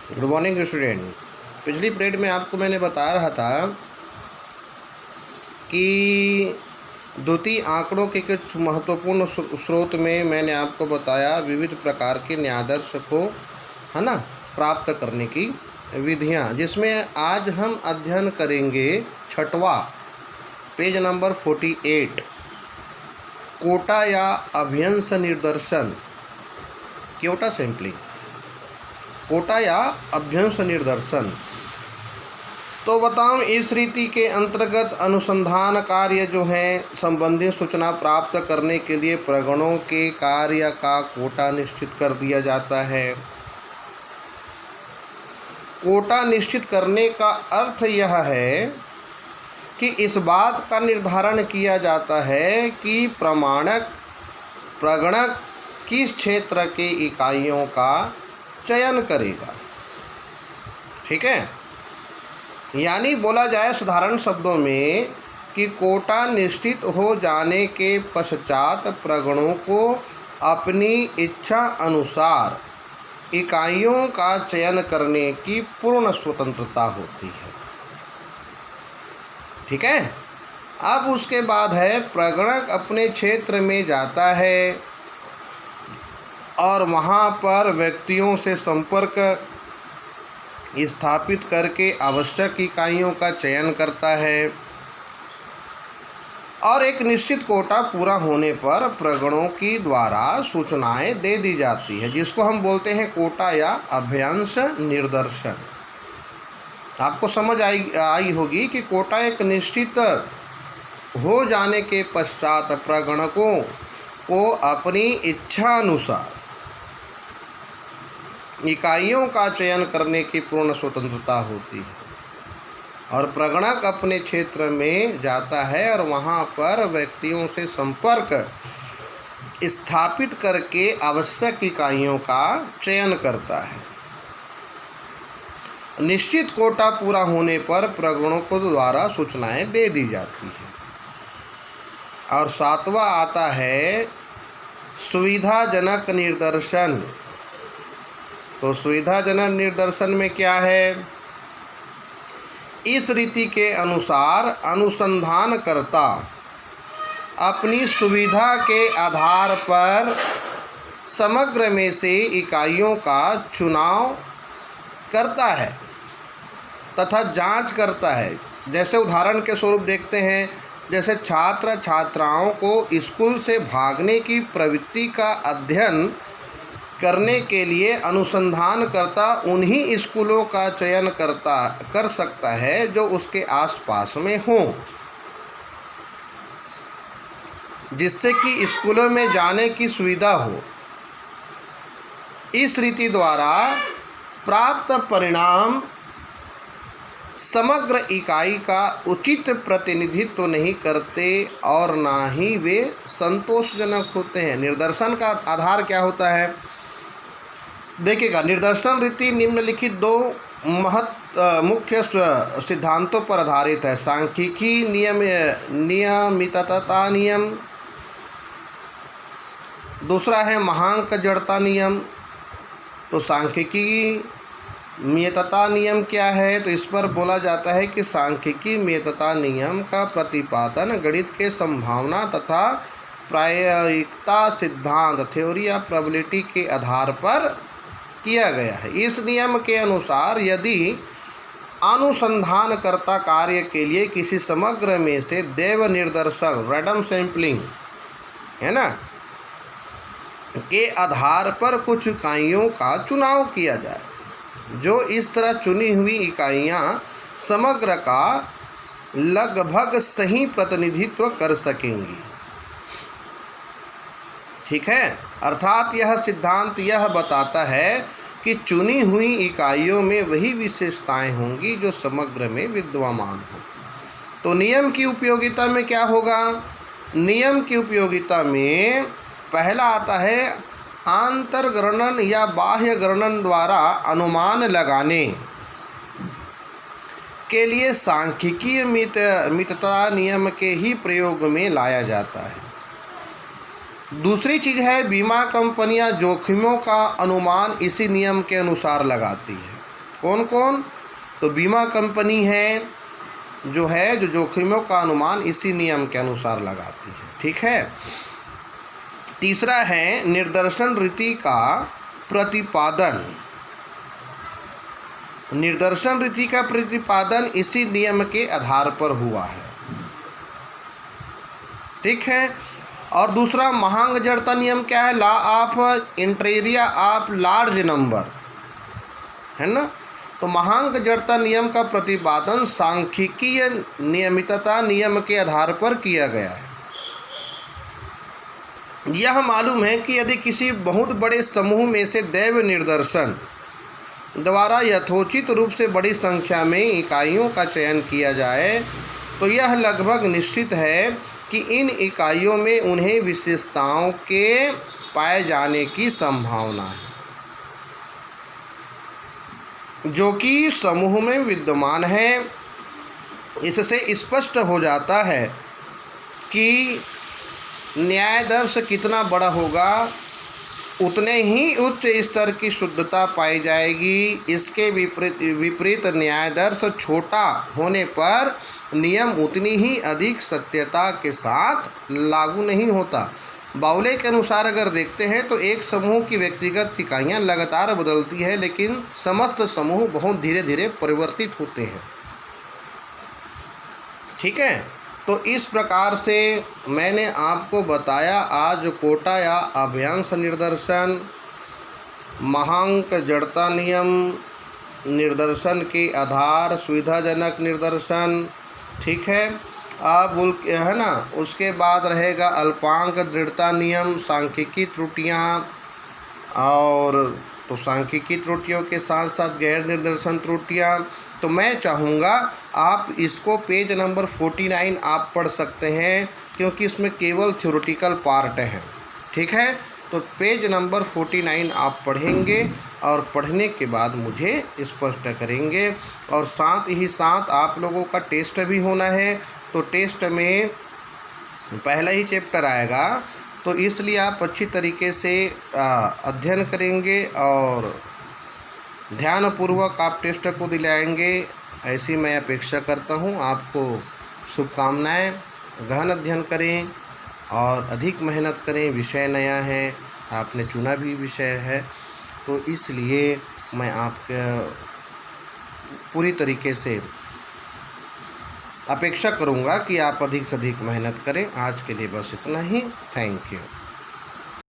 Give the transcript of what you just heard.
Good morning student. पिछली period में आपको मैंने बता रहा था कि द्वितीय आंकड़ों के कुछ महत्वपूर्ण स्रोत में मैंने आपको बताया विविध प्रकार के न्यायादर्श को है ना प्राप्त करने की विधियां, जिसमें आज हम अध्ययन करेंगे छठवां पेज नंबर 48 कोटा या अभ्यंश निर्दर्शन, क्योटा सैंपलिंग, कोटा या अभ्यंश निर्दर्शन। तो बताओ, इस रीति के अंतर्गत अनुसंधान कार्य जो है संबंधित सूचना प्राप्त करने के लिए प्रगणों के कार्य का कोटा निश्चित कर दिया जाता है। कोटा निश्चित करने का अर्थ यह है कि इस बात का निर्धारण किया जाता है कि प्रमाणक प्रगणक किस क्षेत्र के इकाइयों का चयन करेगा। ठीक है, यानी बोला जाए साधारण शब्दों में कि कोटा निश्चित हो जाने के पश्चात प्रगणों को अपनी इच्छा अनुसार इकाइयों का चयन करने की पूर्ण स्वतंत्रता होती है। ठीक है, अब उसके बाद है प्रगणक अपने क्षेत्र में जाता है और वहाँ पर व्यक्तियों से संपर्क स्थापित करके आवश्यक इकाइयों का चयन करता है और एक निश्चित कोटा पूरा होने पर प्रगणों की द्वारा सूचनाएं दे दी जाती है, जिसको हम बोलते हैं कोटा या अभ्यंश निर्दर्शन। आपको समझ आई होगी कि कोटा एक निश्चित हो जाने के पश्चात प्रगणकों को अपनी इच्छा अनुसार इकाइयों का चयन करने की पूर्ण स्वतंत्रता होती है और प्रगणक अपने क्षेत्र में जाता है और वहाँ पर व्यक्तियों से संपर्क स्थापित करके आवश्यक इकाइयों का चयन करता है। निश्चित कोटा पूरा होने पर प्रगणों को द्वारा सूचनाएं दे दी जाती है। और सातवां आता है सुविधाजनक निर्दर्शन। तो सुविधाजनक निर्दर्शन में क्या है? इस रीति के अनुसार अनुसंधानकर्ता अपनी सुविधा के आधार पर समग्र में से इकाइयों का चुनाव करता है तथा जांच करता है। जैसे उदाहरण के स्वरूप देखते हैं, जैसे छात्र छात्राओं को स्कूल से भागने की प्रवृत्ति का अध्ययन करने के लिए अनुसंधानकर्ता उन्हीं स्कूलों का चयन कर सकता है जो उसके आसपास में हों, जिससे कि स्कूलों में जाने की सुविधा हो। इस रीति द्वारा प्राप्त परिणाम समग्र इकाई का उचित प्रतिनिधित्व नहीं करते और ना ही वे संतोषजनक होते हैं। निर्दर्शन का आधार क्या होता है? देखिएगा, निर्दर्शन रीति निम्नलिखित दो मुख्य सिद्धांतों पर आधारित है। सांख्यिकी नियमितता नियम, दूसरा है महांक जड़ता नियम। तो सांख्यिकी नियतता नियम क्या है? तो इस पर बोला जाता है कि सांख्यिकी नियतता नियम का प्रतिपादन गणित के संभावना तथा प्रायिकता सिद्धांत थ्योरी ऑफ प्रोबेबिलिटी के आधार पर किया गया है। इस नियम के अनुसार यदि अनुसंधानकर्ता कार्य के लिए किसी समग्र में से दैव निर्दर्शन रैंडम सैंपलिंग है ना के आधार पर कुछ इकाइयों का चुनाव किया जाए, जो इस तरह चुनी हुई इकाइयां समग्र का लगभग सही प्रतिनिधित्व कर सकेंगी। ठीक है, अर्थात यह सिद्धांत यह बताता है कि चुनी हुई इकाइयों में वही विशेषताएं होंगी जो समग्र में विद्यमान हो। तो नियम की उपयोगिता में क्या होगा? नियम की उपयोगिता में पहला आता है आंतरगणन या बाह्य गणन द्वारा अनुमान लगाने के लिए सांख्यिकीय मितता नियम के ही प्रयोग में लाया जाता है। दूसरी चीज़ है बीमा कंपनियां जोखिमों का अनुमान इसी नियम के अनुसार लगाती है। कौन कौन? तो बीमा कंपनी है जो जोखिमों का अनुमान इसी नियम के अनुसार लगाती है। ठीक है। तीसरा है निर्देशन रीति का प्रतिपादन। निर्देशन रीति का प्रतिपादन इसी नियम के आधार पर हुआ है। ठीक है। और दूसरा महांग जड़ता नियम क्या है? लॉ ऑफ इंटीरिया ऑफ लार्ज नंबर, है ना। तो महांग जड़ता नियम का प्रतिपादन सांख्यिकीय नियमितता नियम के आधार पर किया गया है। यह मालूम है कि यदि किसी बहुत बड़े समूह में से दैव निर्देशन द्वारा यथोचित रूप से बड़ी संख्या में इकाइयों का चयन किया जाए तो यह लगभग निश्चित है कि इन इकाइयों में उन्हें विशेषताओं के पाए जाने की संभावना है जो कि समूह में विद्यमान है। इससे स्पष्ट हो जाता है कि न्यायादर्श कितना बड़ा होगा उतने ही उच्च स्तर की शुद्धता पाई जाएगी। इसके विपरीत न्यायादर्श छोटा होने पर नियम उतनी ही अधिक सत्यता के साथ लागू नहीं होता। बाउले के अनुसार अगर देखते हैं तो एक समूह की व्यक्तिगत इकाइयाँ लगातार बदलती है लेकिन समस्त समूह बहुत धीरे धीरे परिवर्तित होते हैं। ठीक है। तो इस प्रकार से मैंने आपको बताया आज कोटा या अभ्यांश निर्देशन, महांक जड़ता नियम, निर्देशन के आधार, सुविधाजनक निर्देशन। ठीक है। अब है ना, उसके बाद रहेगा अल्पांक दृढ़ता नियम, सांख्यिकी त्रुटियाँ, और तो सांख्यिकी त्रुटियों के साथ साथ गैर निर्देशन त्रुटियाँ। तो मैं चाहूँगा आप इसको पेज नंबर 49 आप पढ़ सकते हैं क्योंकि इसमें केवल थ्योरेटिकल पार्ट है। ठीक है। तो पेज नंबर 49 आप पढ़ेंगे और पढ़ने के बाद मुझे स्पष्ट करेंगे। और साथ ही साथ आप लोगों का टेस्ट भी होना है, तो टेस्ट में पहला ही चैप्टर आएगा, तो इसलिए आप अच्छी तरीके से अध्ययन करेंगे और ध्यानपूर्वक आप टेस्ट को दिलाएंगे, ऐसी मैं अपेक्षा करता हूँ। आपको शुभकामनाएं। गहन अध्ययन करें और अधिक मेहनत करें। विषय नया है, आपने चुना भी विषय है, तो इसलिए मैं आपके पूरी तरीके से अपेक्षा करूँगा कि आप अधिक से अधिक मेहनत करें। आज के लिए बस इतना ही। Thank you.